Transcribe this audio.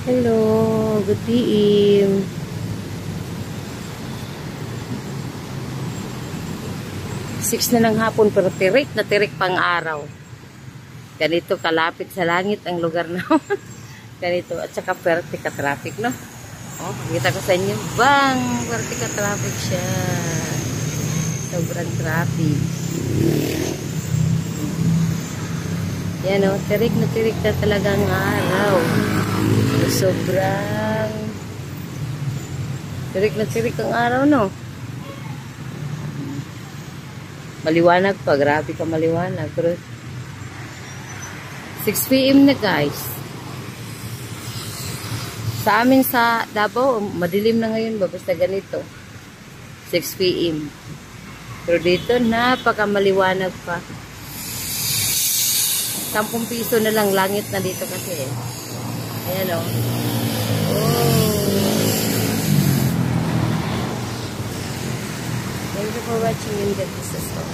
Hello, good evening. 6 na ng hapon pero tirik na tirik pang araw. Ganito kalapit sa langit ang lugar na. Ganito at saka perte ka traffic, no? Oh, kita ko sa inyo, bang, perte ka traffic siya. Sobrang traffic. Yan o, tirik na talagang araw. Sobrang tirik ang araw, no? Maliwanag pa, grabe ka maliwanag. Pero 6 PM na guys. Sa amin sa Davao, madilim na ngayon ba? Basta ganito. 6 PM. Pero dito, napaka maliwanag pa. 10 piso na lang langit na dito kasi eh. Ayan o. Thank you for watching and get this as well.